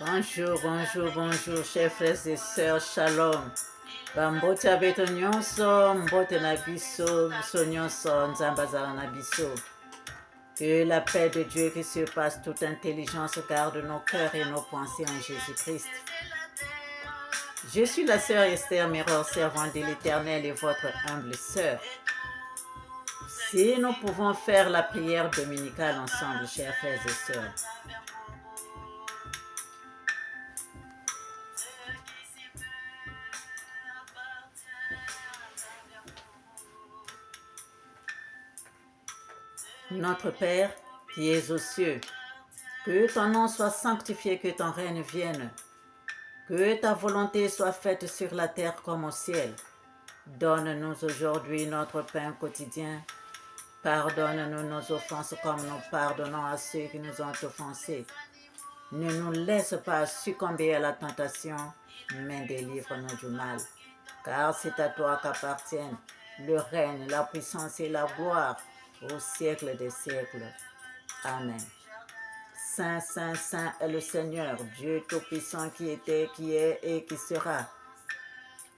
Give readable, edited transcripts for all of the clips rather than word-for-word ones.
Bonjour, bonjour, bonjour, chers frères et sœurs, shalom. Bambota beto nyonso, mbote na biso, biso nyonso, nzambe azala na biso. Que la paix de Dieu qui surpasse toute intelligence garde nos cœurs et nos pensées en Jésus-Christ. Je suis la sœur Esther Mirror, servante de l'Éternel et votre humble sœur. Si nous pouvons faire la prière dominicale ensemble, chers frères et sœurs. Notre Père, qui es aux cieux, que ton nom soit sanctifié, que ton règne vienne, que ta volonté soit faite sur la terre comme au ciel. Donne-nous aujourd'hui notre pain quotidien. Pardonne-nous nos offenses comme nous pardonnons à ceux qui nous ont offensés. Ne nous laisse pas succomber à la tentation, mais délivre-nous du mal. Car c'est à toi qu'appartiennent le règne, la puissance et la gloire au siècle des siècles. Amen. Saint, Saint, Saint est le Seigneur, Dieu Tout-Puissant qui était, qui est et qui sera.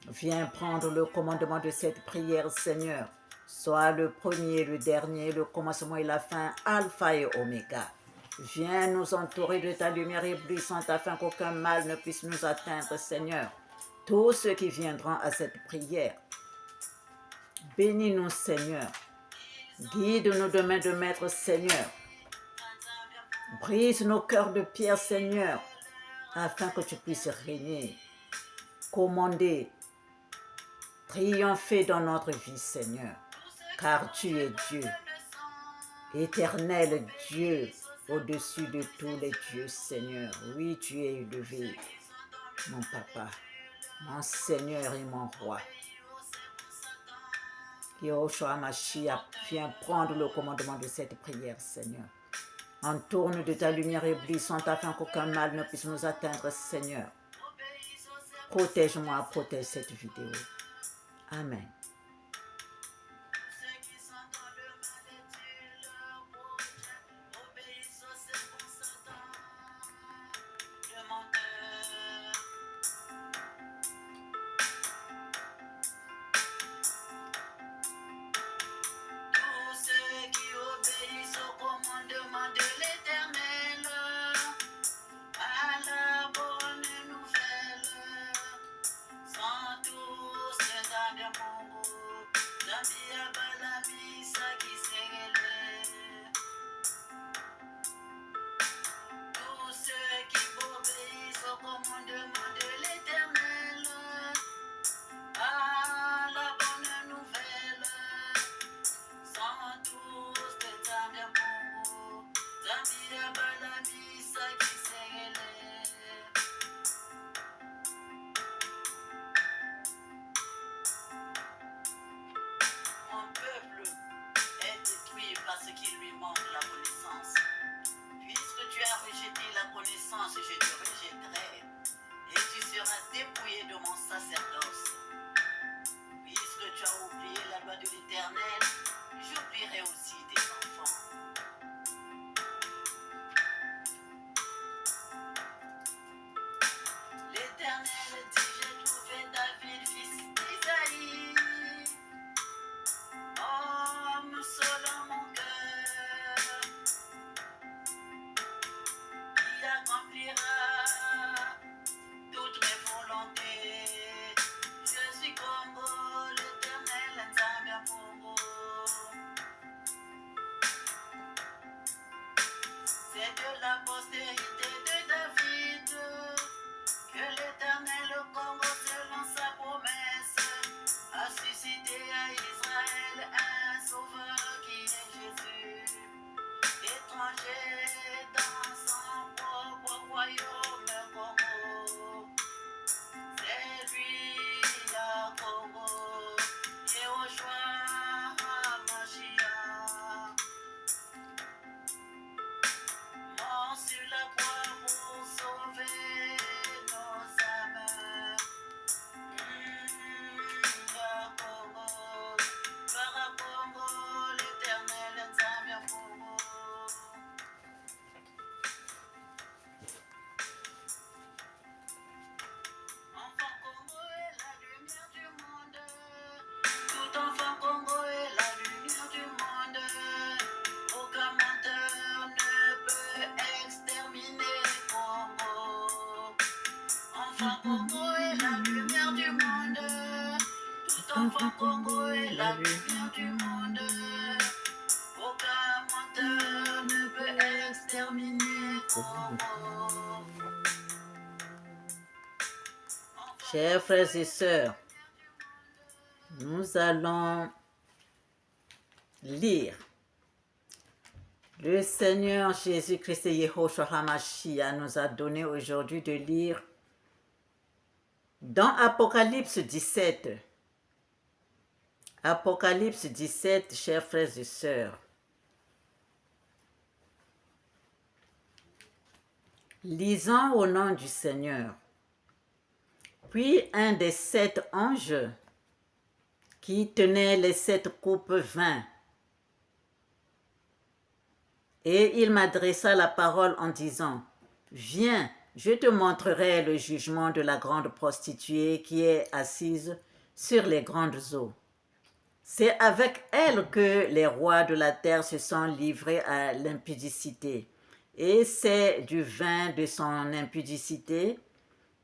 Viens prendre le commandement de cette prière, Seigneur. Sois le premier, le dernier, le commencement et la fin, Alpha et Oméga. Viens nous entourer de ta lumière éblouissante afin qu'aucun mal ne puisse nous atteindre, Seigneur. Tous ceux qui viendront à cette prière, bénis-nous, Seigneur. Guide-nous de main de maître, Seigneur. Brise nos cœurs de pierre, Seigneur, afin que tu puisses régner, commander, triompher dans notre vie, Seigneur, car tu es Dieu, éternel Dieu, au-dessus de tous les dieux, Seigneur. Oui, tu es élevé, mon papa, mon Seigneur et mon roi. Yahushua Mashiach, viens prendre le commandement de cette prière, Seigneur. Entourne de ta lumière éblouissante afin qu'aucun mal ne puisse nous atteindre, Seigneur. Protège-moi, protège cette vidéo. Amen. Je te rejetterai et tu seras dépouillé de mon sacerdoce. Puisque tu as oublié la loi de l'Éternel, j'oublierai aussi tes enfants. L'Éternel dit, j'ai trouvé David, fils d'Isaïe, homme selon mon cœur, il accomplira toutes mes volontés. Je suis Congo, l'Éternel Nzambe Congo. C'est de la postérité de David que l'Éternel Congo, selon sa promesse, a suscité à Israël un sauveur qui est Jésus. Étranger dans son propre royaume, enfant Congo est la lumière du monde. Tout enfant Congo est la lumière du monde. Aucun menteur ne peut exterminer Congo. Chers frères et sœurs, nous allons lire. Le Seigneur Jésus-Christ et Yehoshua HaMashiach nous a donné aujourd'hui de lire dans Apocalypse 17. Apocalypse 17, chers frères et sœurs. Lisons au nom du Seigneur. Puis un des 7 anges qui tenait les 7 coupes vint, et il m'adressa la parole en disant, « Viens, je te montrerai le jugement de la grande prostituée qui est assise sur les grandes eaux. C'est avec elle que les rois de la terre se sont livrés à l'impudicité, et c'est du vin de son impudicité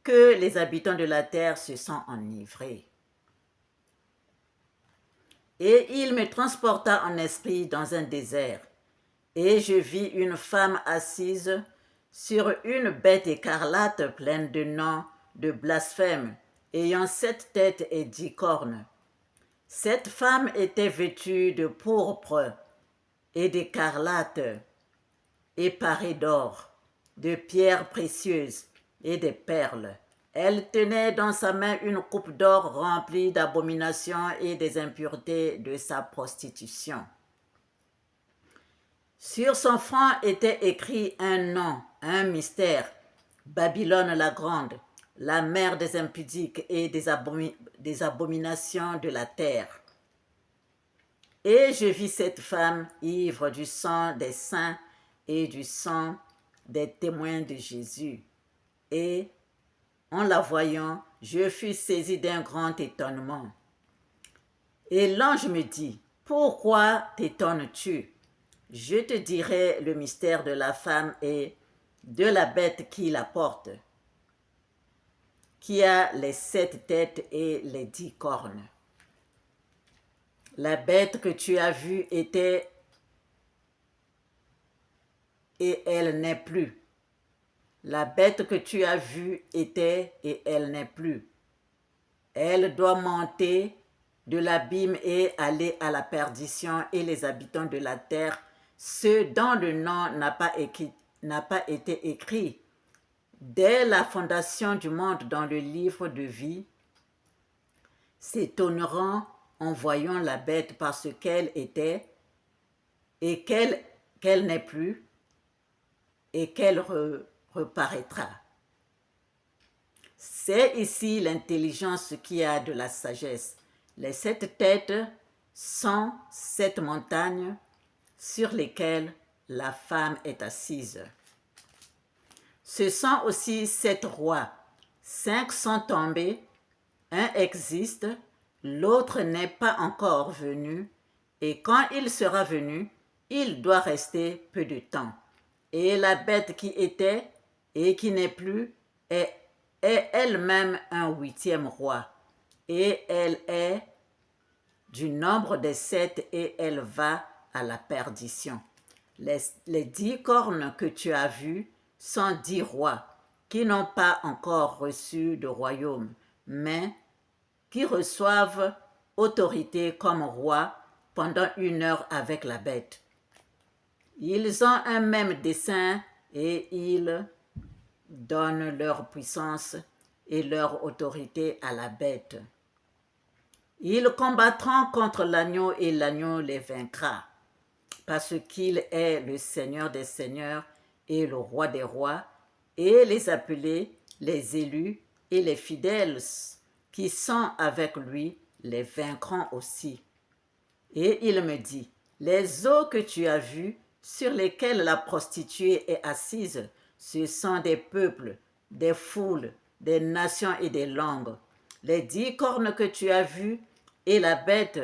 que les habitants de la terre se sont enivrés. » Et il me transporta en esprit dans un désert, et je vis une femme assise sur une bête écarlate pleine de noms de blasphème, ayant 7 têtes et 10 cornes. Cette femme était vêtue de pourpre et d'écarlate, et parée d'or, de pierres précieuses et de perles. Elle tenait dans sa main une coupe d'or remplie d'abominations et des impuretés de sa prostitution. Sur son front était écrit un nom, un mystère, Babylone la grande, la mère des impudiques et des abominations de la terre. Et je vis cette femme ivre du sang des saints et du sang des témoins de Jésus. Et en la voyant, je fus saisi d'un grand étonnement. Et l'ange me dit, « Pourquoi t'étonnes-tu? Je te dirai le mystère de la femme et de la bête qui la porte, qui a les 7 têtes et les 10 cornes. La bête que tu as vue était et elle n'est plus. La bête que tu as vue était et elle n'est plus. Elle doit monter de l'abîme et aller à la perdition, et les habitants de la terre, ceux dont le nom n'a pas été écrit dès la fondation du monde dans le livre de vie, s'étonneront en voyant la bête parce qu'elle était et qu'elle n'est plus et qu'elle reparaîtra. C'est ici l'intelligence qui a de la sagesse. Les 7 têtes sont 7 montagnes sur lesquelles la femme est assise. Ce sont aussi 7 rois. 5 sont tombés, un existe, l'autre n'est pas encore venu, et quand il sera venu, il doit rester peu de temps. Et la bête qui était et qui n'est plus est elle-même un 8e roi, et elle est du nombre des 7 et elle va à la perdition. Les 10 cornes que tu as vues sont 10 rois qui n'ont pas encore reçu de royaume, mais qui reçoivent autorité comme rois pendant 1 heure avec la bête. Ils ont un même dessein et ils donnent leur puissance et leur autorité à la bête. Ils combattront contre l'agneau et l'agneau les vaincra, parce qu'il est le Seigneur des seigneurs et le Roi des rois, et les appelés, les élus et les fidèles qui sont avec lui les vaincront aussi. Et il me dit, les eaux que tu as vues, sur lesquelles la prostituée est assise, ce sont des peuples, des foules, des nations et des langues. Les 10 cornes que tu as vues et la bête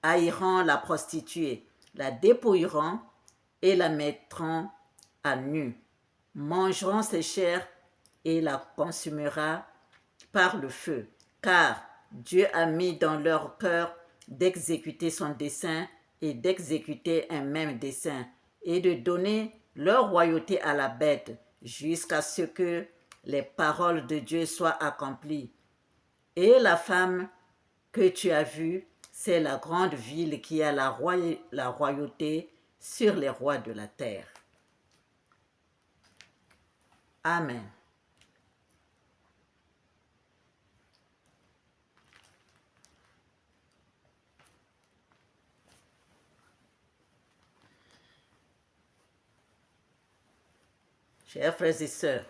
haïront la prostituée, la dépouilleront et la mettront à nu, mangeront ses chairs et la consumera par le feu, car Dieu a mis dans leur cœur d'exécuter son dessein et d'exécuter un même dessein et de donner leur royauté à la bête jusqu'à ce que les paroles de Dieu soient accomplies. Et la femme que tu as vue, c'est la grande ville qui a la royauté sur les rois de la terre. Amen. Chers frères et sœurs,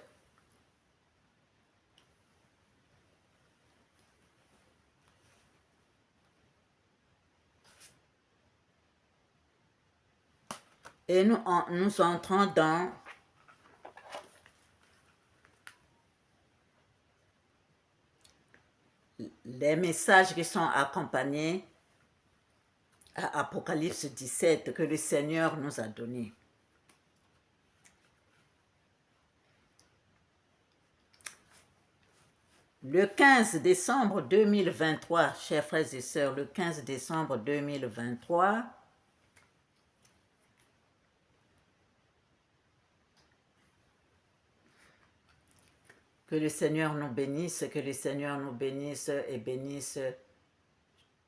et nous entrons dans les messages qui sont accompagnés à Apocalypse 17 que le Seigneur nous a donnés. Le 15 décembre 2023, chers frères et sœurs, le 15 décembre 2023, que le Seigneur nous bénisse, que le Seigneur nous bénisse et bénisse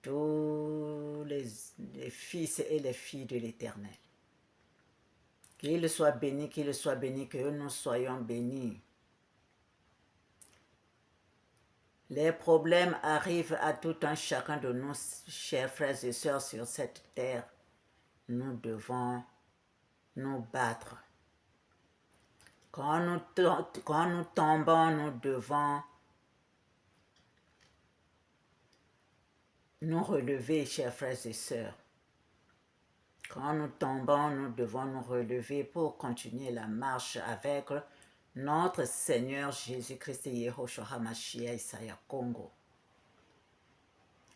tous les fils et les filles de l'Éternel. Qu'il soit béni, que nous soyons bénis. Les problèmes arrivent à tout un chacun de nous, chers frères et sœurs, sur cette terre. Nous devons nous battre. Quand nous tombons, nous devons nous relever, chers frères et sœurs. Quand nous tombons, nous devons nous relever pour continuer la marche avec notre Seigneur Jésus-Christ et Yehoshua HaMashiach Isaiah Congo.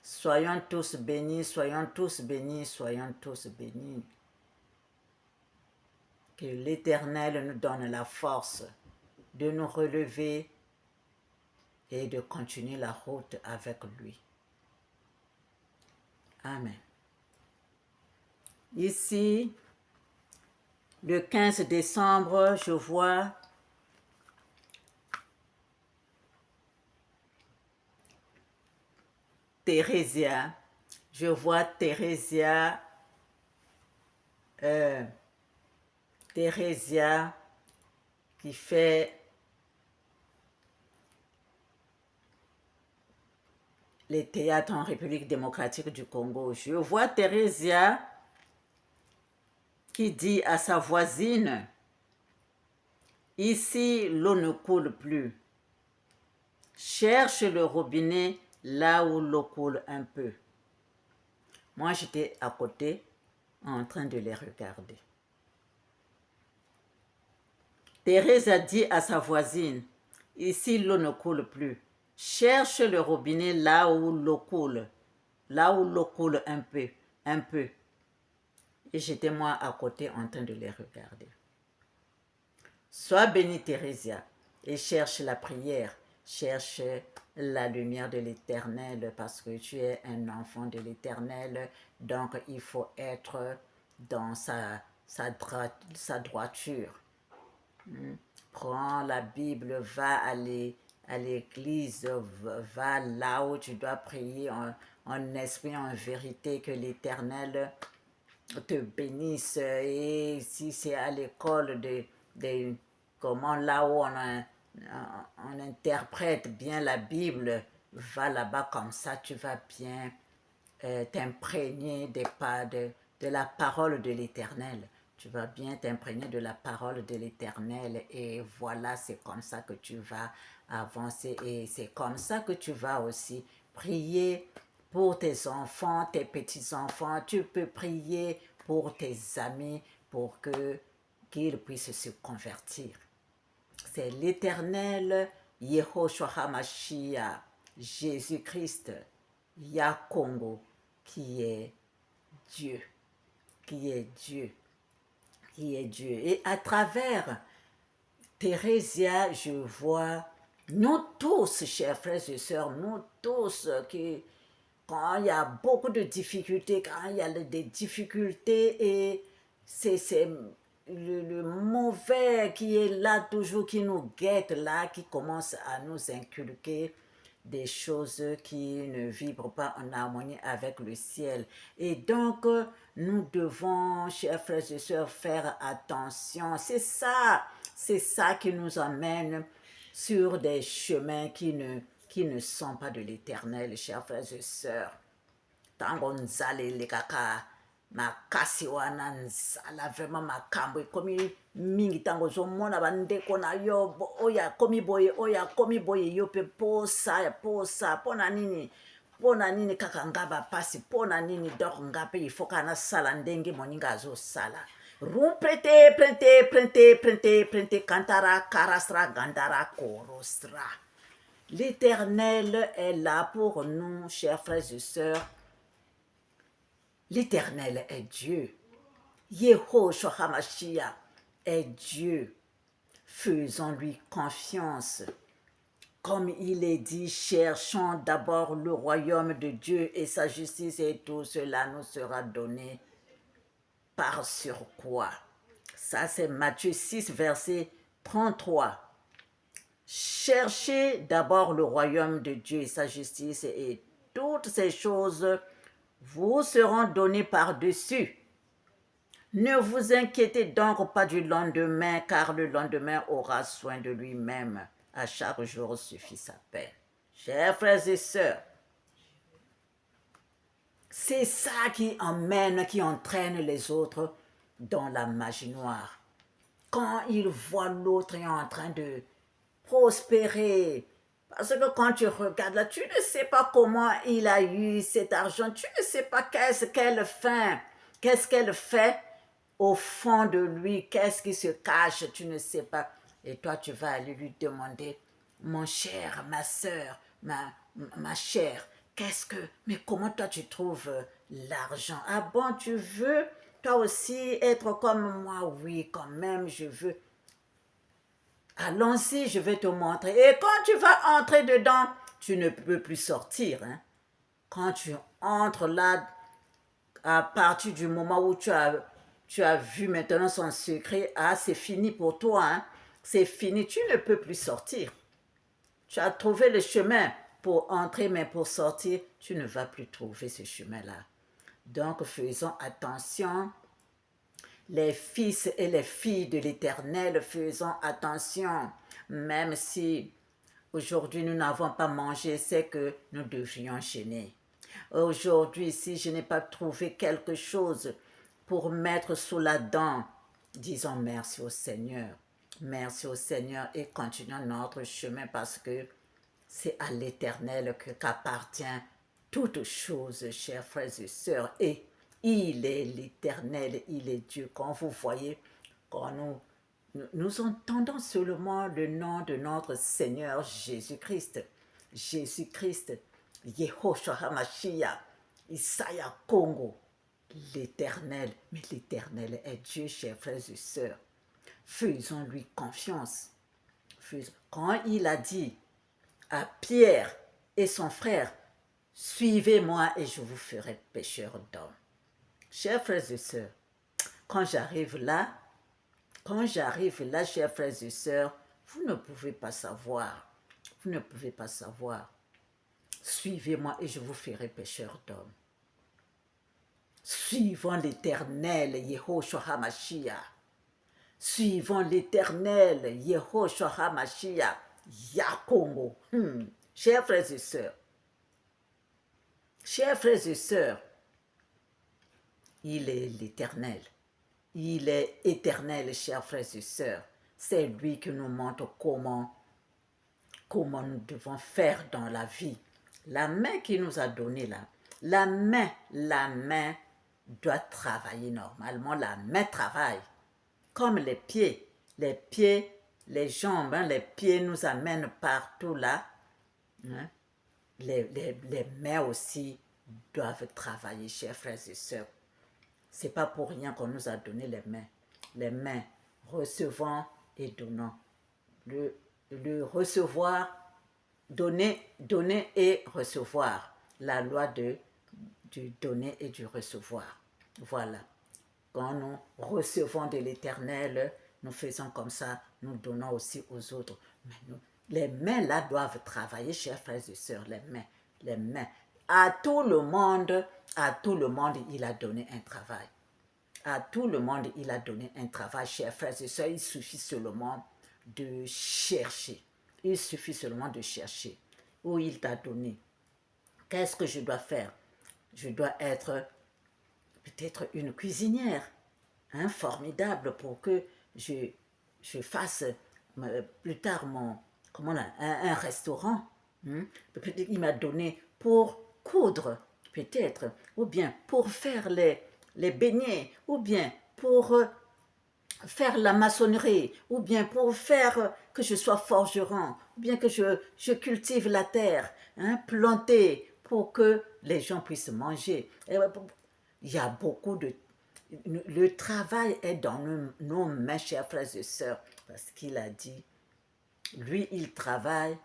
Soyons tous bénis, soyons tous bénis, soyons tous bénis. Que l'Éternel nous donne la force de nous relever et de continuer la route avec lui. Amen. Ici, le 15 décembre, je vois Thérésia. Je vois Thérésia qui fait les théâtres en République démocratique du Congo. Je vois Thérésia qui dit à sa voisine, ici l'eau ne coule plus. Cherche le robinet là où l'eau coule un peu. Moi, j'étais à côté en train de les regarder. Thérèse a dit à sa voisine, ici l'eau ne coule plus. Cherche le robinet là où l'eau coule un peu, un peu. Et j'étais moi à côté en train de les regarder. Sois bénie Thérésia et cherche la prière, cherche la lumière de l'Éternel parce que tu es un enfant de l'Éternel, donc il faut être dans sa droiture. Prends la Bible, va à l'église, va là où tu dois prier en esprit, en vérité, que l'Éternel te bénisse. Et si c'est à l'école comment là où on interprète bien la Bible, va là-bas, comme ça tu vas bien t'imprégner de la parole de l'Éternel. Tu vas bien t'imprégner de la parole de l'Éternel et voilà, c'est comme ça que tu vas avancer et c'est comme ça que tu vas aussi prier pour tes enfants, tes petits-enfants. Tu peux prier pour tes amis pour qu'ils puissent se convertir. C'est l'Éternel Yehoshua HaMashiach, Jésus-Christ, Yah Congo, qui est Dieu, qui est Dieu, qui est Dieu. Et à travers Thérésia, je vois, nous tous, chers frères et sœurs, nous tous, quand il y a beaucoup de difficultés, quand il y a des difficultés et c'est le mauvais qui est là toujours, qui nous guette là, qui commence à nous inculquer des choses qui ne vibrent pas en harmonie avec le ciel. Et donc, nous devons, chers frères et sœurs, faire attention. C'est ça qui nous amène sur des chemins qui ne sont pas de l'éternel, chers frères et sœurs. Tango nzale le kaka makasi wana nzala vraiment makambo ekomi mingi tango ozomona bandeko na yo oyo akomi boye yo mpe posa mpona nini kaka nga bapasi mpona nini donc nga mpe ifo kaka nasala ndenge moninga azosala printe kantara karasra gandara korosra. L'Éternel est là pour nous, chers frères et sœurs. L'Éternel est Dieu. Yehoshua HaMashiach est Dieu. Faisons-lui confiance. Comme il est dit, cherchons d'abord le royaume de Dieu et sa justice et tout cela nous sera donné par surcroît. Ça c'est Matthieu 6, verset 33. Cherchez d'abord le royaume de Dieu et sa justice et toutes ces choses vous seront données par-dessus. Ne vous inquiétez donc pas du lendemain, car le lendemain aura soin de lui-même. À chaque jour suffit sa peine. Chers frères et sœurs, c'est ça qui emmène, qui entraîne les autres dans la magie noire. Quand ils voient l'autre en train de prospérer, parce que quand tu regardes là, tu ne sais pas comment il a eu cet argent, tu ne sais pas qu'est-ce qu'elle fait au fond de lui, qu'est-ce qui se cache, tu ne sais pas. Et toi, tu vas aller lui demander, mon cher, ma soeur, ma chère, mais comment toi tu trouves l'argent? Ah bon, tu veux toi aussi être comme moi? Oui, quand même, je veux. Allons-y, je vais te montrer. Et quand tu vas entrer dedans, tu ne peux plus sortir. Hein? Quand tu entres là, à partir du moment où tu as vu maintenant son secret, ah, c'est fini pour toi. Hein? C'est fini, tu ne peux plus sortir. Tu as trouvé le chemin pour entrer, mais pour sortir, tu ne vas plus trouver ce chemin-là. Donc, faisons attention. Les fils et les filles de l'Éternel, faisons attention. Même si aujourd'hui nous n'avons pas mangé, c'est que nous devrions gêner. Aujourd'hui, si je n'ai pas trouvé quelque chose pour mettre sous la dent, disons merci au Seigneur. Merci au Seigneur et continuons notre chemin parce que c'est à l'Éternel qu'appartient toute chose, chers frères et sœurs. Et il est l'Éternel, il est Dieu. Quand vous voyez, quand nous entendons seulement le nom de notre Seigneur Jésus-Christ. Jésus-Christ, Yehoshua HaMashiach, Isaiah Congo, l'Éternel. Mais l'Éternel est Dieu, chers frères et sœurs. Faisons-lui confiance. Quand il a dit à Pierre et son frère, suivez-moi et je vous ferai pécheurs d'hommes. Chers frères et sœurs, quand j'arrive là, chers frères et sœurs, vous ne pouvez pas savoir. Vous ne pouvez pas savoir. Suivez-moi et je vous ferai pécheurs d'hommes. Suivons l'Éternel, Yehoshua HaMashiach. Suivons l'Éternel, Yehoshua HaMashiach, Yakongo. Chers frères et sœurs, il est l'Éternel. Il est éternel, chers frères et sœurs. C'est lui qui nous montre comment nous devons faire dans la vie. La main qu'il nous a donnée là, la main doit travailler normalement. La main travaille. Comme les pieds, les jambes, hein, les pieds nous amènent partout là. Hein. Les mains aussi doivent travailler, chers frères et sœurs. C'est pas pour rien qu'on nous a donné les mains. Les mains, recevant et donnant. le recevoir, donner et recevoir. La loi du donner et du recevoir. Voilà. Quand nous recevons de l'Éternel, nous faisons comme ça, nous donnons aussi aux autres. Mais les mains là doivent travailler, chers frères et sœurs, les mains, les mains. À tout le monde, il a donné un travail. À tout le monde, il a donné un travail, chers frères et sœurs. Il suffit seulement de chercher. Il suffit seulement de chercher où il t'a donné. Qu'est-ce que je dois faire? Je dois être peut-être une cuisinière, hein, formidable, pour que je fasse plus tard un restaurant. Hein. Peut-être il m'a donné pour coudre, peut-être, ou bien pour faire les beignets, ou bien pour faire la maçonnerie, ou bien pour faire que je sois forgeron, ou bien que je cultive la terre, hein, planter pour que les gens puissent manger. Il y a beaucoup de... Le travail est dans nos mains, chers frères et sœurs, parce qu'il a dit, lui, il travaille,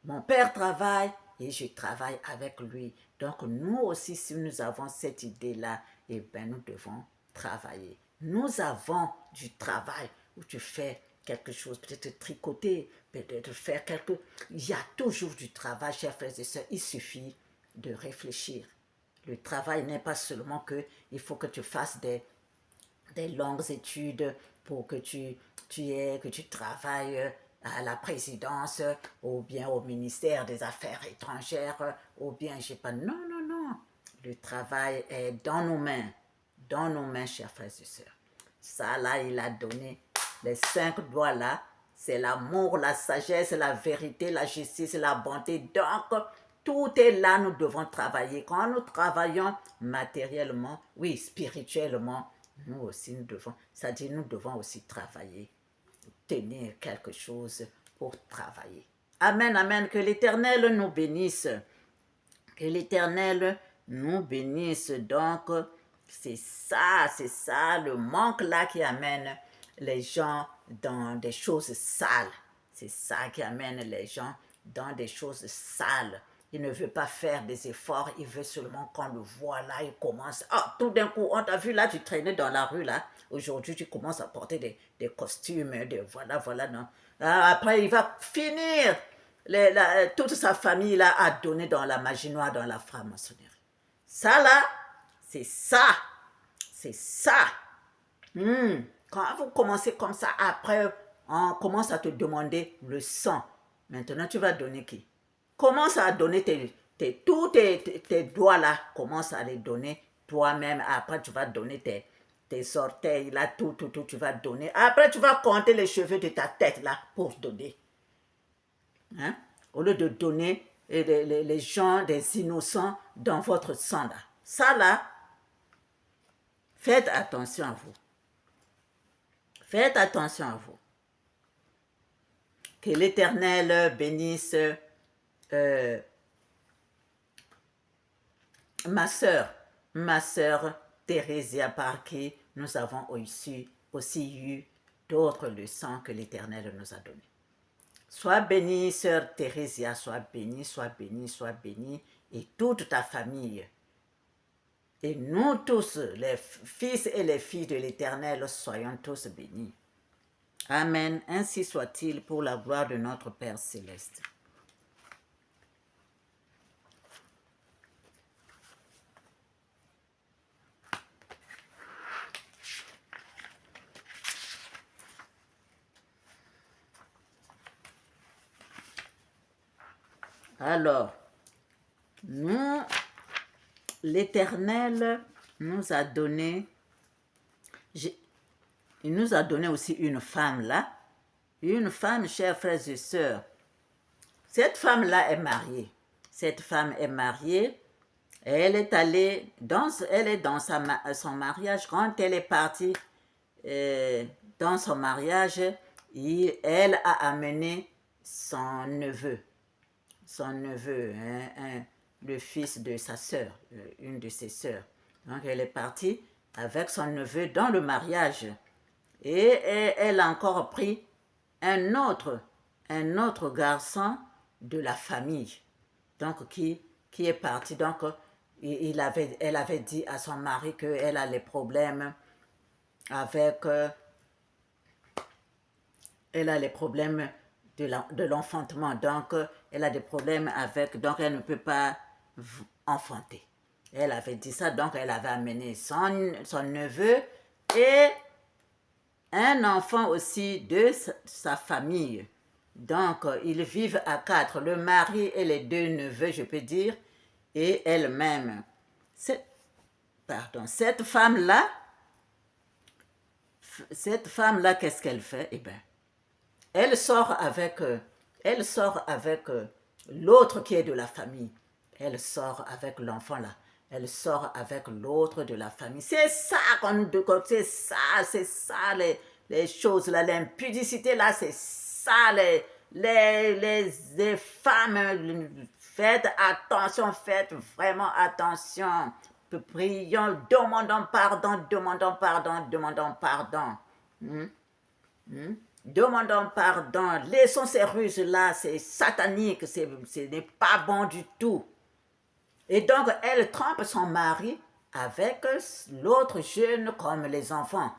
mon père travaille, et je travaille avec lui. Donc, nous aussi, si nous avons cette idée-là, eh bien, nous devons travailler. Nous avons du travail où tu fais quelque chose, peut-être tricoter, peut-être faire quelque... Il y a toujours du travail, chers frères et sœurs. Il suffit de réfléchir. Le travail n'est pas seulement que il faut que tu fasses des longues études pour que tu travailles à la présidence ou bien au ministère des Affaires étrangères ou bien, je sais pas, non, non, non. Le travail est dans nos mains, chers frères et sœurs. Ça, là, il a donné les 5 doigts là. C'est l'amour, la sagesse, la vérité, la justice, la bonté. Donc, tout est là, nous devons travailler. Quand nous travaillons matériellement, oui, spirituellement, nous aussi, nous devons, c'est-à-dire nous devons aussi travailler, tenir quelque chose pour travailler. Amen, amen, que l'Éternel nous bénisse. Que l'Éternel nous bénisse. Donc, c'est ça, le manque là qui amène les gens dans des choses sales. C'est ça qui amène les gens dans des choses sales. Il ne veut pas faire des efforts, il veut seulement qu'on le voit là, il commence. Ah, tout d'un coup, on t'a vu là, tu traînais dans la rue là. Aujourd'hui, tu commences à porter des costumes, voilà, non. Après, il va finir. Toute sa famille là a donné dans la magie noire, dans la franc-maçonnerie. Ça là, c'est ça. C'est ça. Quand vous commencez comme ça, après, on commence à te demander le sang. Maintenant, tu vas donner qui? Commence à donner tous tes doigts là, commence à les donner toi-même. Après, tu vas donner tes orteils là, tout, tu vas donner. Après, tu vas compter les cheveux de ta tête là pour donner. Hein? Au lieu de donner les gens, des innocents dans votre sang là. Ça là, faites attention à vous. Faites attention à vous. Que l'Éternel bénisse ma sœur Thérésia, par qui nous avons aussi eu d'autres leçons que l'Éternel nous a données. Sois bénie, sœur Thérésia, sois bénie, et toute ta famille. Et nous tous, les fils et les filles de l'Éternel, soyons tous bénis. Amen. Ainsi soit-il pour la gloire de notre Père céleste. Alors, l'Éternel nous a donné, il nous a donné aussi une femme là, une femme, chers frères et sœurs. Cette femme-là est mariée. Cette femme est mariée. Elle est allée, elle est dans son mariage. Quand elle est partie dans son mariage, elle a amené son neveu, le fils de sa sœur, une de ses sœurs. Donc elle est partie avec son neveu dans le mariage. Et elle a encore pris un autre un autre garçon de la famille, donc qui est parti. Donc, elle avait dit à son mari qu'elle a les problèmes avec... elle a les problèmes de l'enfantement. Donc, elle a des problèmes avec... Donc, elle ne peut pas enfanter. Elle avait dit ça, donc elle avait amené son neveu et un enfant aussi de sa famille. Donc, ils vivent à 4, le mari et les 2 neveux, je peux dire, et elle-même. Cette femme-là, qu'est-ce qu'elle fait? Eh bien, elle sort avec l'autre qui est de la famille. Elle sort avec l'enfant là. Elle sort avec l'autre de la famille. C'est ça c'est ça les choses là, l'impudicité là, c'est ça les femmes. Faites attention, faites vraiment attention. Prions, demandons pardon, demandons pardon, demandons pardon. Demandons pardon. Laissons ces ruses-là, c'est satanique, ce n'est pas bon du tout. Et donc, elle trompe son mari avec l'autre jeune comme les enfants.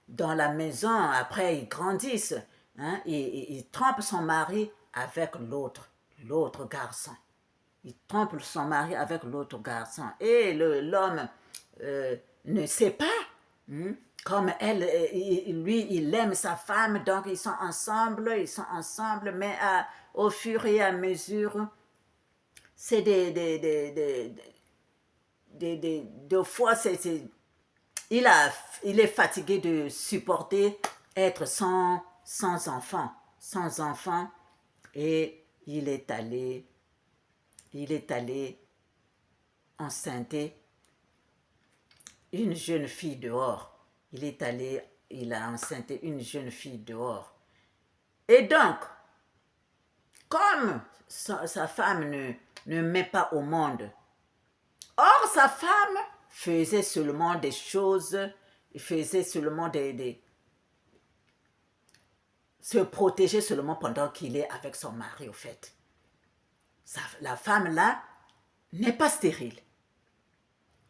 Dans la maison, après, ils grandissent. Hein, il trompe son mari avec l'autre garçon. Il trompe son mari avec l'autre garçon. Et l'homme ne sait pas. Comme elle, lui, il aime sa femme, donc ils sont ensemble, mais au fur et à mesure, c'est des fois, il est fatigué de supporter être sans enfant, et il est allé enceinter une jeune fille dehors. Il a enceinté une jeune fille dehors. Et donc, comme sa femme ne met pas au monde, or sa femme faisait seulement des choses, faisait seulement se protéger seulement pendant qu'il est avec son mari, au fait. La femme là n'est pas stérile.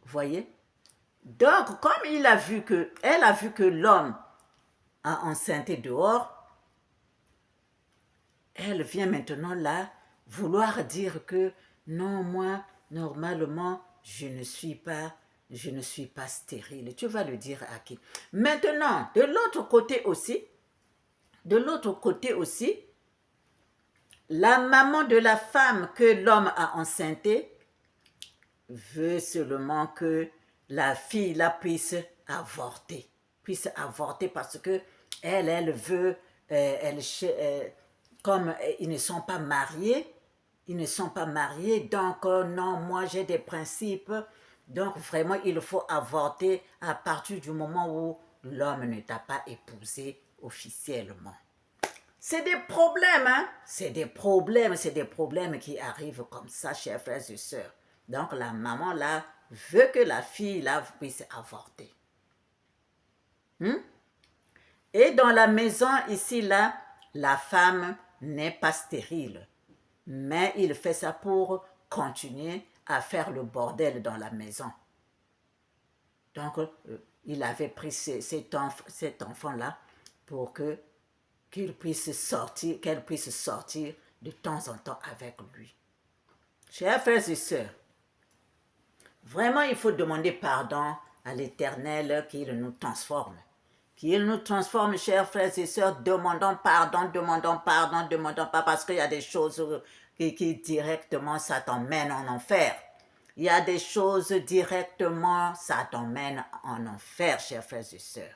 Vous voyez? Donc, comme elle a vu que l'homme a enceinté dehors, elle vient maintenant là vouloir dire que non, moi, normalement, je ne suis pas stérile. Tu vas le dire à qui? Maintenant, de l'autre côté aussi, la maman de la femme que l'homme a enceintée veut seulement que la fille là puisse avorter parce que elle veut, comme ils ne sont pas mariés, donc non, moi j'ai des principes, donc vraiment il faut avorter à partir du moment où l'homme ne t'a pas épousé officiellement. C'est des problèmes, hein? C'est des problèmes qui arrivent comme ça, chers frères et sœurs. Donc la maman là veut que la fille là puisse avorter. Et dans la maison ici là, la femme n'est pas stérile. Mais il fait ça pour continuer à faire le bordel dans la maison. Donc il avait pris cet enfant-là pour qu'elle puisse sortir de temps en temps avec lui. Chers frères et sœurs, vraiment il faut demander pardon à l'Éternel qu'il nous transforme. Qu'il nous transforme, chers frères et sœurs, demandons pardon, pas parce qu'il y a des choses qui directement ça t'emmène en enfer. Il y a des choses directement ça t'emmène en enfer, chers frères et sœurs.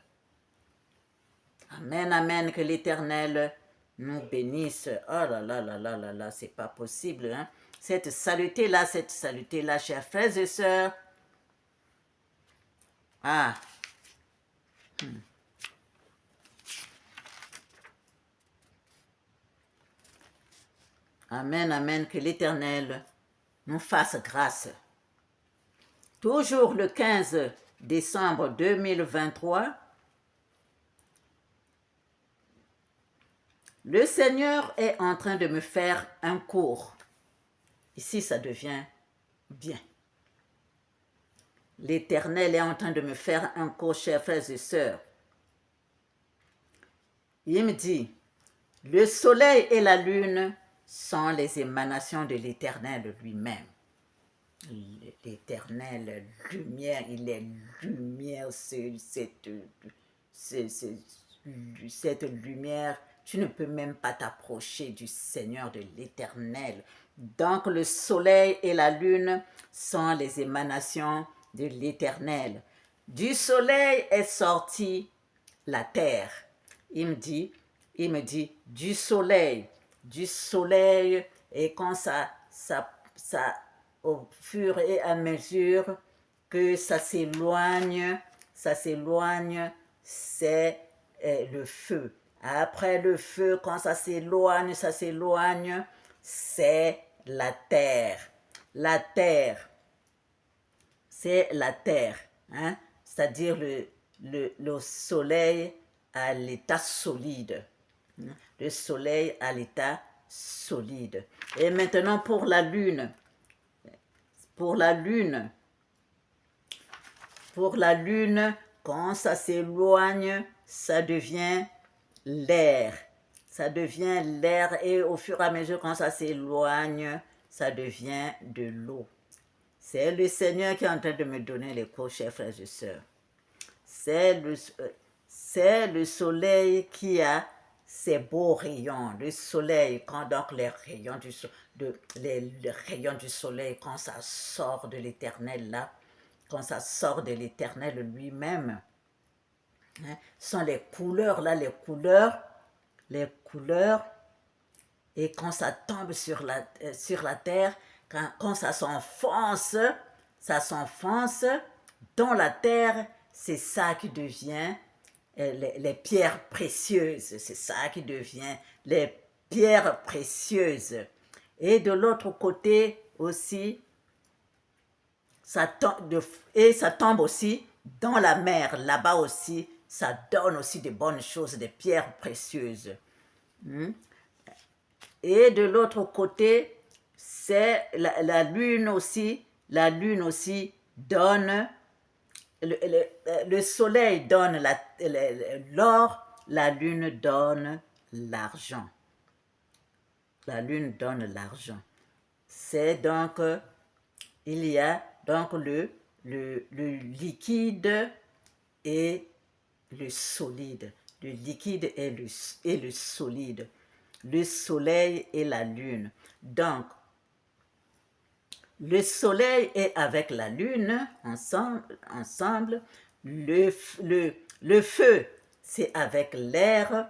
Amen, amen, que l'Éternel nous bénisse. Oh là là là là là là, c'est pas possible, hein. Cette saluté-là, chers frères et sœurs. Ah. Amen, amen, que l'Éternel nous fasse grâce. Toujours le 15 décembre 2023, Le Seigneur est en train de me faire un cours. Ici, ça devient bien. L'Éternel est en train de me faire un cours, chers frères et sœurs. Il me dit, le soleil et la lune sont les émanations de l'Éternel lui-même. L'Éternel, lumière, il est lumière, cette lumière, tu ne peux même pas t'approcher du Seigneur de l'Éternel. Donc le soleil et la lune sont les émanations de l'Éternel. Du soleil est sortie la terre. Il me dit, du soleil, et quand ça au fur et à mesure que ça s'éloigne, c'est le feu. Après le feu, quand ça s'éloigne, c'est la terre. La terre, c'est la terre, hein? C'est-à-dire le soleil à l'état solide. Le soleil à l'état solide. Et maintenant pour la lune. Pour la lune, quand ça s'éloigne, ça devient l'air. Ça devient l'air et au fur et à mesure quand ça s'éloigne, ça devient de l'eau. C'est le Seigneur qui est en train de me donner les cours, chers frères et sœurs. C'est le soleil qui a ses beaux rayons. Le soleil, quand donc les rayons du soleil, quand ça sort de l'Éternel là, quand ça sort de l'Éternel lui-même, hein, sont les couleurs là, les couleurs, et quand ça tombe sur la terre, quand ça s'enfonce dans la terre, c'est ça qui devient les pierres précieuses. C'est ça qui devient les pierres précieuses. Et de l'autre côté aussi, ça tombe aussi dans la mer. Là-bas aussi, ça donne aussi de bonnes choses, des pierres précieuses. Et de l'autre côté, c'est la lune aussi. La lune aussi donne, le soleil donne l'or, la lune donne l'argent. La lune donne l'argent. C'est donc, il y a donc le liquide et le solide. Le liquide et le solide. Le soleil et la lune. Donc, le soleil est avec la lune ensemble. Le feu, c'est avec l'air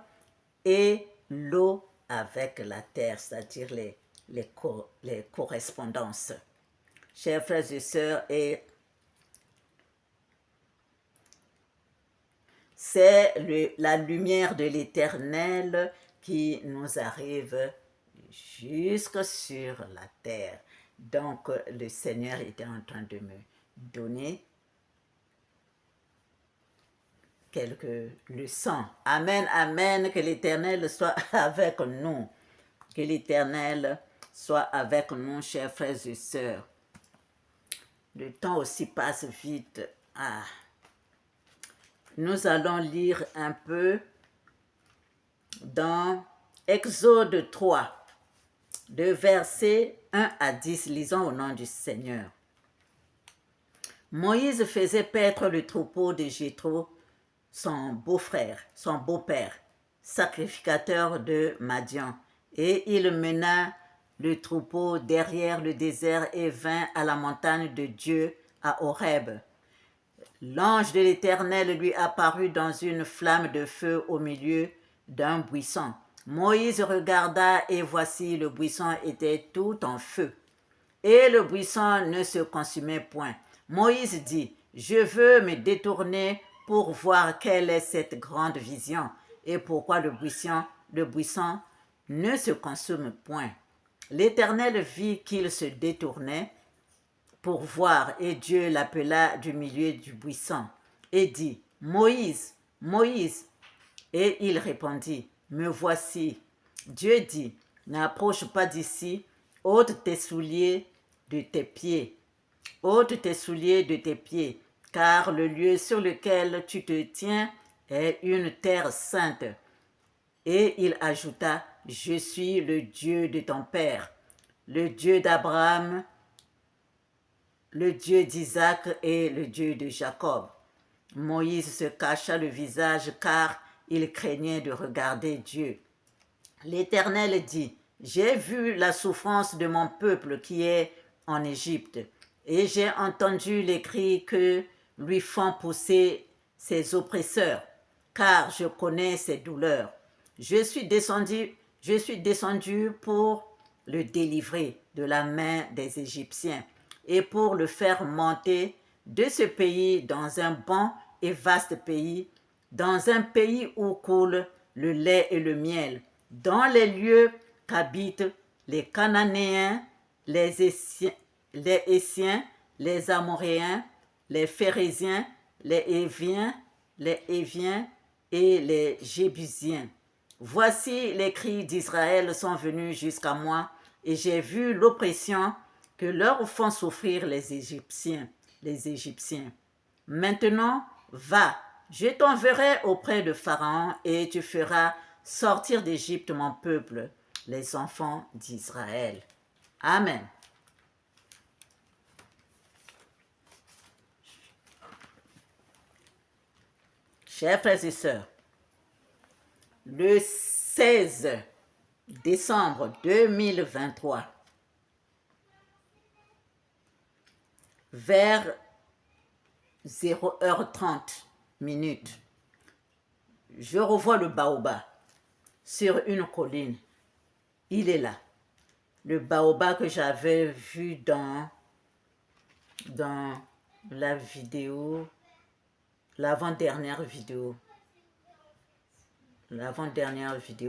et l'eau avec la terre, c'est-à-dire les correspondances. Chers frères et sœurs, c'est la lumière de l'Éternel qui nous arrive jusque sur la terre. Donc, le Seigneur était en train de me donner quelques leçons. Amen, amen, que l'Éternel soit avec nous. Que l'Éternel soit avec nous, chers frères et sœurs. Le temps aussi passe vite. Nous allons lire un peu dans Exode 3, de versets 1 à 10. Lisons au nom du Seigneur. Moïse faisait paître le troupeau de Jéthro, son beau-père, sacrificateur de Madian, et il mena le troupeau derrière le désert et vint à la montagne de Dieu à Horeb. L'ange de l'Éternel lui apparut dans une flamme de feu au milieu d'un buisson. Moïse regarda et voici le buisson était tout en feu et le buisson ne se consumait point. Moïse dit, je veux me détourner pour voir quelle est cette grande vision et pourquoi le buisson ne se consume point. L'Éternel vit qu'il se détournait pour voir, et Dieu l'appela du milieu du buisson et dit, Moïse, Moïse. Et il répondit, me voici. Dieu dit, n'approche pas d'ici, ôte tes souliers de tes pieds. Ôte tes souliers de tes pieds, car le lieu sur lequel tu te tiens est une terre sainte. Et il ajouta, je suis le Dieu de ton père, le Dieu d'Abraham, le Dieu d'Isaac et le Dieu de Jacob. Moïse se cacha le visage car il craignait de regarder Dieu. L'Éternel dit, j'ai vu la souffrance de mon peuple qui est en Égypte, et j'ai entendu les cris que lui font pousser ses oppresseurs, car je connais ses douleurs. Je suis descendu pour le délivrer de la main des Égyptiens et pour le faire monter de ce pays dans un bon et vaste pays, dans un pays où coule le lait et le miel, dans les lieux qu'habitent les Cananéens, les Essiens, les Amoréens, les Phérésiens, les Éviens et les Jébusiens. Voici les cris d'Israël sont venus jusqu'à moi, et j'ai vu l'oppression que leur font souffrir les Égyptiens. Maintenant, va, je t'enverrai auprès de Pharaon, et tu feras sortir d'Égypte mon peuple, les enfants d'Israël. Amen. Chers frères et sœurs, le 16 décembre 2023, vers 0h30, je revois le baobab sur une colline. Il est là. Le baobab que j'avais vu dans la vidéo, l'avant-dernière vidéo,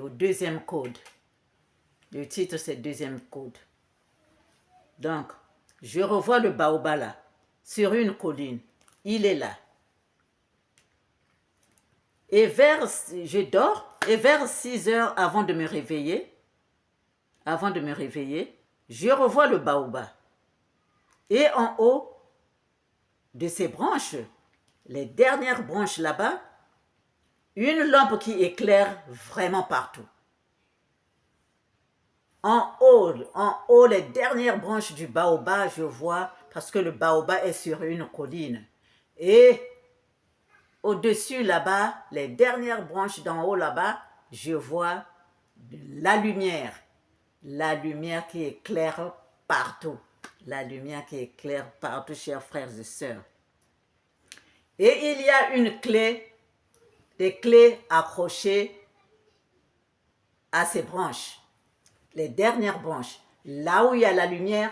deuxième code. Le titre, c'est deuxième code. Donc, je revois le baobab là, sur une colline. Il est là. Et je dors, et vers 6 heures avant de me réveiller, je revois le baobab. Et en haut de ces branches, les dernières branches là-bas, une lampe qui éclaire vraiment partout. En haut, les dernières branches du baobab, je vois, parce que le baobab est sur une colline. Et au-dessus là-bas, les dernières branches d'en haut là-bas, je vois la lumière qui éclaire partout. La lumière qui éclaire partout, chers frères et sœurs. Et il y a des clés accrochées à ces branches, les dernières branches. Là où il y a la lumière,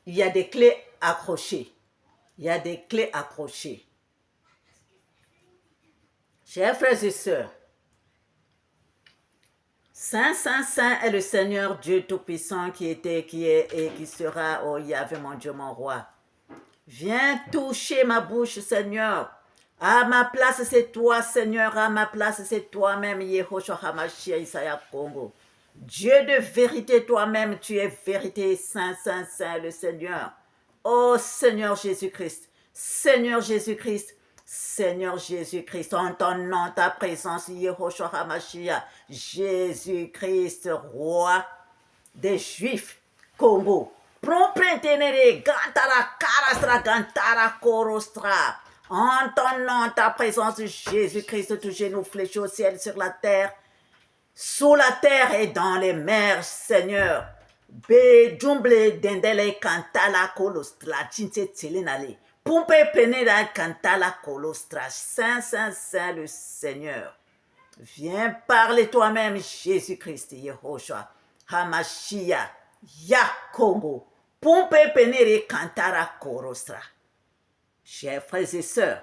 il y a des clés accrochées. Chers frères et sœurs, Saint, Saint, Saint est le Seigneur Dieu Tout-Puissant qui était, qui est et qui sera. Oh Yahvé, mon Dieu, mon roi. Viens toucher ma bouche, Seigneur. À ma place, c'est toi, Seigneur. À ma place, c'est toi-même, Yehoshua HaMashiach Isaiah Congo. Dieu de vérité, toi-même, tu es vérité, Saint, Saint, Saint, le Seigneur. Oh Seigneur Jésus-Christ, Seigneur Jésus-Christ, Seigneur Jésus-Christ, en ton nom, ta présence, Yehoshua HaMashiach, Jésus-Christ, roi des Juifs, Congo. Prompentenere, gantara, karastra, gantara, korostra. En ton nom, ta présence, Jésus-Christ, tout genou fléché au ciel, sur la terre, sous la terre et dans les mers, Seigneur. Be jumble dendele kantala kolostra, chinche tselinale. Pumpe penera kantala kolostra. Saint, Saint, Saint, le Seigneur. Viens parler toi-même, Jésus-Christ, Yehoshua, Hamashiach, Ya Congo. Pumpe penere kantara kolostra. Chers frères et sœurs,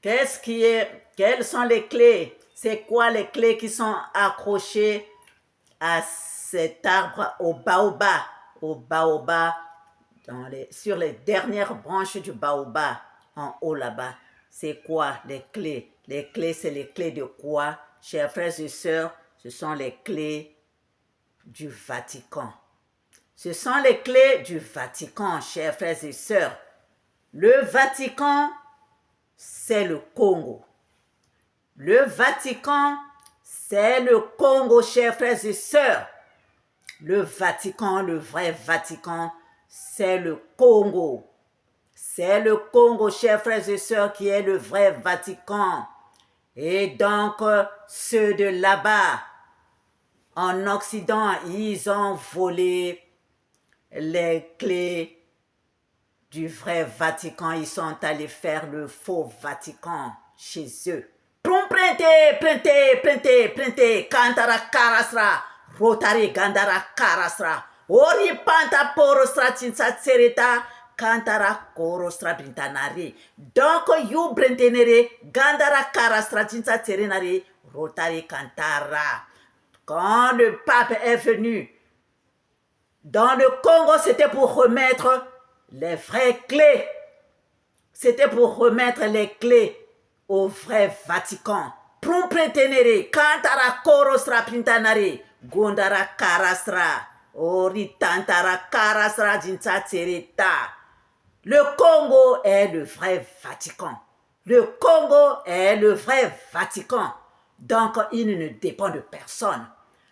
quelles sont les clés? C'est quoi les clés qui sont accrochées à cet arbre, au baobab, sur les dernières branches du baobab, en haut là-bas? C'est quoi les clés? Les clés, c'est les clés de quoi? Chers frères et sœurs, ce sont les clés du Vatican. Ce sont les clés du Vatican, chers frères et sœurs. Le Vatican, c'est le Congo. Le Vatican, c'est le Congo, chers frères et sœurs. Le Vatican, le vrai Vatican, c'est le Congo. C'est le Congo, chers frères et sœurs, qui est le vrai Vatican. Et donc, ceux de là-bas, en Occident, ils ont volé les clés du vrai Vatican. Ils sont allés faire le faux Vatican chez eux. Printe, kantara karasra, rotari gandara karasra, ori panta porosra tinsatsirita, kantara korosra brintanari. Donc, you brentenere, gandara karasra tinsatserenari, rotari kantara. Quand le pape est venu dans le Congo, c'était pour remettre les vraies clés. C'était pour remettre les clés au vrai Vatican. Prumpretenere, kantara korosra pintanare, gondara karasra, oritantara karasra dinsatereta. Le Congo est le vrai Vatican. Le Congo est le vrai Vatican. Donc, il ne dépend de personne.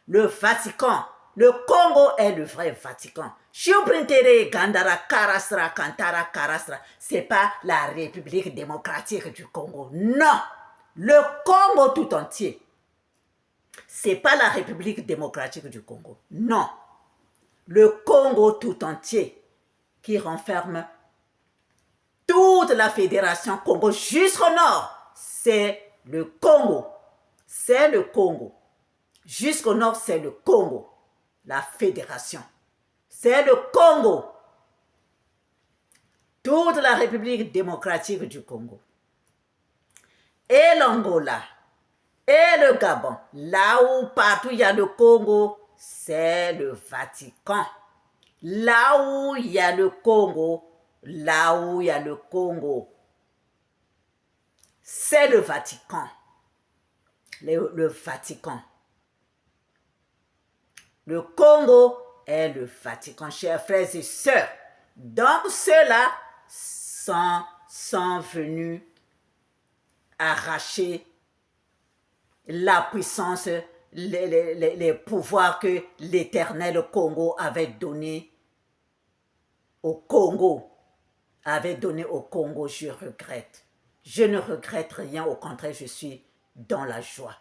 Le Vatican, le Congo est le vrai Vatican. Shiobrintere Gandara Karasra Kantara Karasra, c'est pas la République démocratique du Congo. Non, le Congo tout entier. C'est pas la République démocratique du Congo. Non, le Congo tout entier qui renferme toute la fédération Congo jusqu'au nord, c'est le Congo. C'est le Congo. Jusqu'au nord, c'est le Congo. La fédération. C'est le Congo. Toute la République démocratique du Congo. Et l'Angola. Et le Gabon. Là où partout il y a le Congo, c'est le Vatican. Là où il y a le Congo, là où il y a le Congo, c'est le Vatican. Le Vatican. Le Congo est le Vatican, chers frères et sœurs. Donc ceux-là sont venus arracher la puissance, les pouvoirs que l'Éternel Congo avait donné au Congo. Je regrette. Je ne regrette rien, au contraire, je suis dans la joie.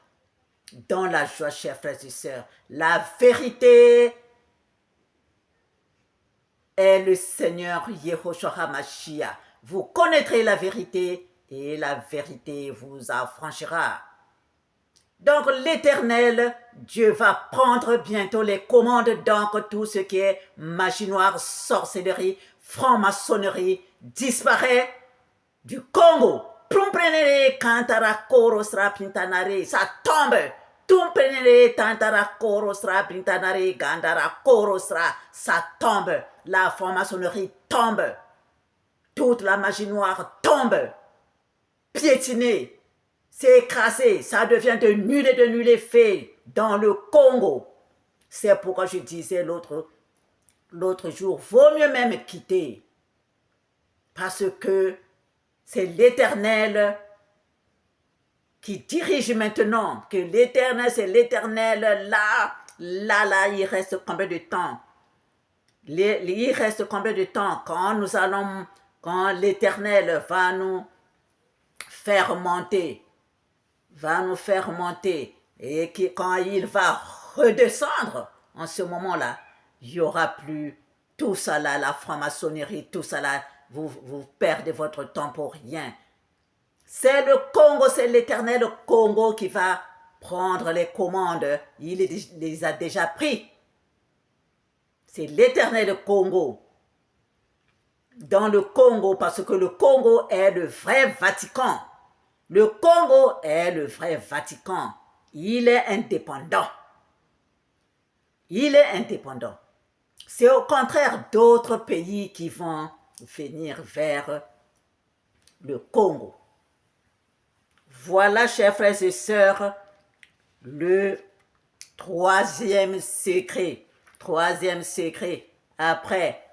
Dans la joie, chers frères et sœurs. La vérité est le Seigneur Yehoshua HaMashiach. Vous connaîtrez la vérité et la vérité vous affranchira. Donc l'Éternel, Dieu va prendre bientôt les commandes, donc tout ce qui est magie noire, sorcellerie, franc-maçonnerie disparaît du Congo. Ça tombe. Ça tombe. La franc-maçonnerie tombe. Toute la magie noire tombe. Piétinée. C'est écrasé. Ça devient de nul effet dans le Congo. C'est pourquoi je disais l'autre jour, vaut mieux même quitter. Parce que c'est l'Éternel qui dirige maintenant. Que l'Éternel, c'est l'Éternel. Là, il reste combien de temps? Il reste combien de temps quand l'Éternel va nous faire monter, et quand il va redescendre, en ce moment-là, il n'y aura plus tout ça là, la franc-maçonnerie, tout ça là, vous perdez votre temps pour rien. C'est le Congo, c'est l'Éternel Congo qui va prendre les commandes. Il les a déjà pris. C'est l'Éternel Congo. Dans le Congo, parce que le Congo est le vrai Vatican. Le Congo est le vrai Vatican. Il est indépendant. Il est indépendant. C'est au contraire d'autres pays qui vont venir vers le Congo. Voilà, chers frères et sœurs, le troisième secret. Troisième secret. Après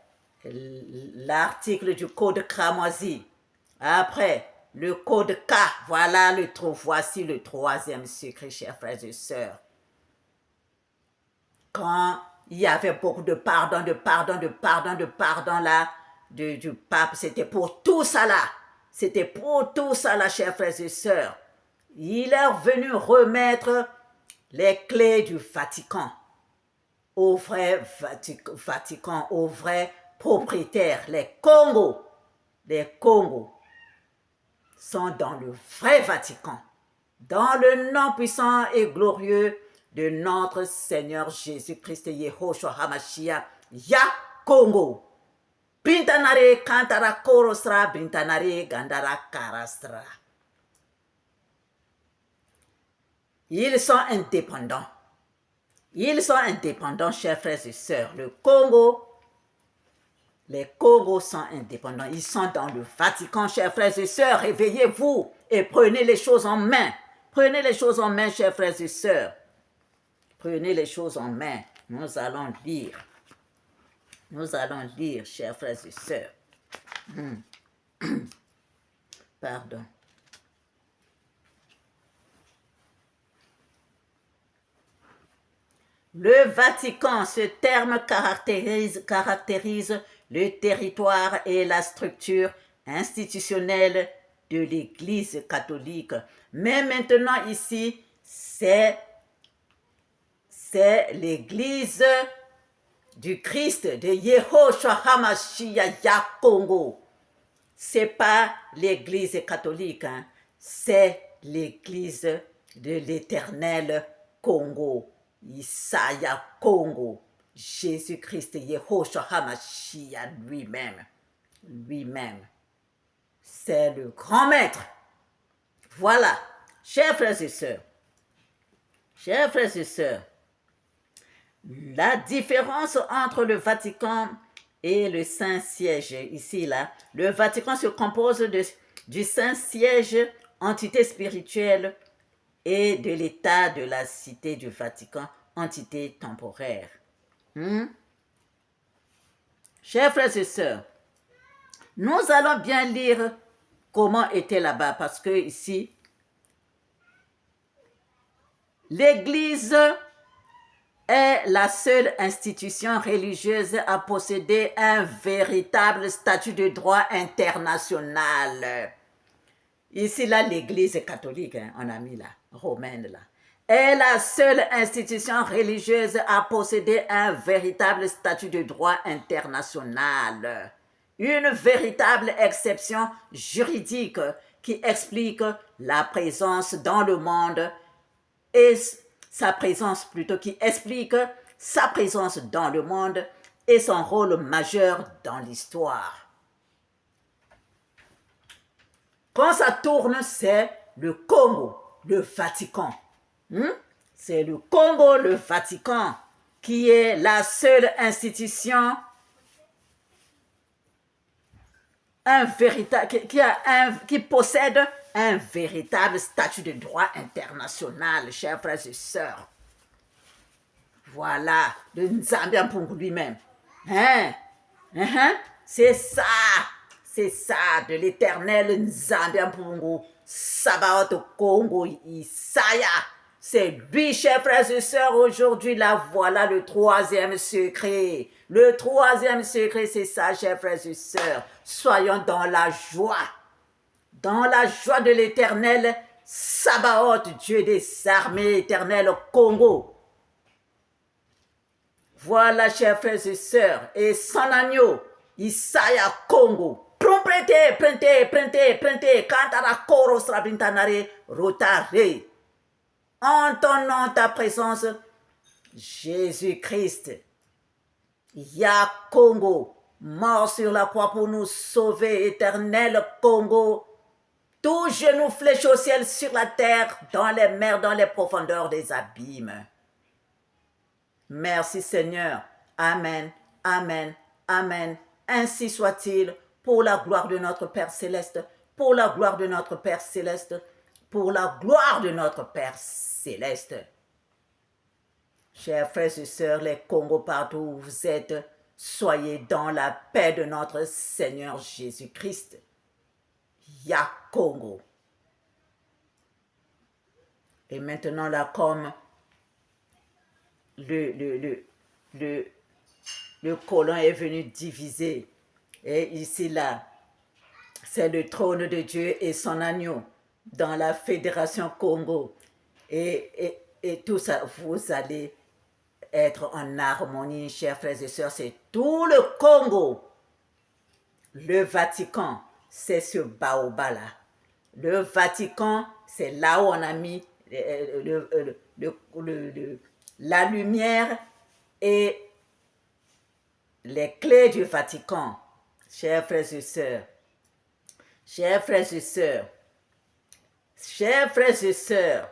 l'article du code cramoisi. Après le code K. Voici le troisième secret, chers frères et sœurs. Quand il y avait beaucoup de pardon là, du pape, c'était pour tout ça là. C'était pour tout ça là, chers frères et sœurs. Il est venu remettre les clés du Vatican au vrai Vatican, au vrai propriétaire. Les Congos sont dans le vrai Vatican, dans le nom puissant et glorieux de notre Seigneur Jésus-Christ, Yehoshua Hamashiach, Ya Congo. Bintanare Kantara Korosra, Bintanare Gandara Karastra. Ils sont indépendants. Ils sont indépendants, chers frères et sœurs. Les Congos sont indépendants. Ils sont dans le Vatican, chers frères et sœurs. Réveillez-vous et prenez les choses en main. Prenez les choses en main, chers frères et sœurs. Prenez les choses en main. Nous allons lire. Nous allons lire, chers frères et sœurs. Pardon. Le Vatican, ce terme caractérise le territoire et la structure institutionnelle de l'Église catholique. Mais maintenant ici, c'est l'Église du Christ, de Yehoshua Hamashiach Ya Congo. C'est pas l'Église catholique, hein. C'est l'Église de l'Éternel Congo. Isaiah Congo, Jésus-Christ, Yehoshua Hamashiach lui-même, c'est le grand maître. Voilà, chers frères et sœurs, la différence entre le Vatican et le Saint-Siège, ici, là, le Vatican se compose du Saint-Siège, entité spirituelle, et de l'état de la cité du Vatican, entité temporaire. Chers frères et sœurs, nous allons bien lire comment était là-bas, parce que ici, l'Église est la seule institution religieuse à posséder un véritable statut de droit international. Ici, là, l'Église catholique, hein, on a mis là, romaine là, est la seule institution religieuse à posséder un véritable statut de droit international. Une véritable exception juridique qui explique la présence dans le monde et sa présence plutôt, qui explique sa présence dans le monde et son rôle majeur dans l'histoire. Quand ça tourne, c'est le Congo, le Vatican. C'est le Congo, le Vatican, qui est la seule institution qui possède un véritable statut de droit international, chers frères et sœurs. Voilà, le Nzambia pour lui-même. C'est ça. C'est ça, de l'éternel Nzambia Mpungu, Sabaoth Congo, Isaiah. C'est lui, chers frères et sœurs, aujourd'hui, là, voilà le troisième secret. Le troisième secret, c'est ça, chers frères et sœurs. Soyons dans la joie de l'éternel Sabaoth, Dieu des armées, éternel Congo. Voilà, chers frères et sœurs, et son agneau, Isaiah Congo. Printez, Kantara Koros Rabintanare Rotare. En ton nom, ta présence, Jésus-Christ, Ya Congo, mort sur la croix pour nous sauver, éternel Congo. Tout genou fléché au ciel, sur la terre, dans les mers, dans les profondeurs des abîmes. Merci Seigneur. Amen, amen, amen. Ainsi soit-il. Pour la gloire de notre Père Céleste, pour la gloire de notre Père Céleste, pour la gloire de notre Père céleste. Chers frères et sœurs, les Congos partout où vous êtes, soyez dans la paix de notre Seigneur Jésus-Christ. Ya Congo. Et maintenant là, comme le colon est venu diviser, et ici là, c'est le trône de Dieu et son agneau dans la Fédération Congo. Et tout ça, vous allez être en harmonie, chers frères et sœurs. C'est tout le Congo. Le Vatican, c'est ce baobab-là. Le Vatican, c'est là où on a mis la lumière et les clés du Vatican. Chers frères et sœurs, chers frères et sœurs, chers frères et sœurs,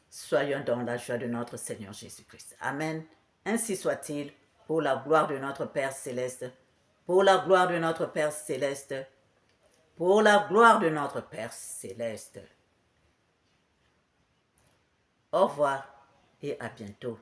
soyons dans la joie de notre Seigneur Jésus-Christ. Amen. Ainsi soit-il, pour la gloire de notre Père céleste, pour la gloire de notre Père céleste, pour la gloire de notre Père céleste. Au revoir et à bientôt.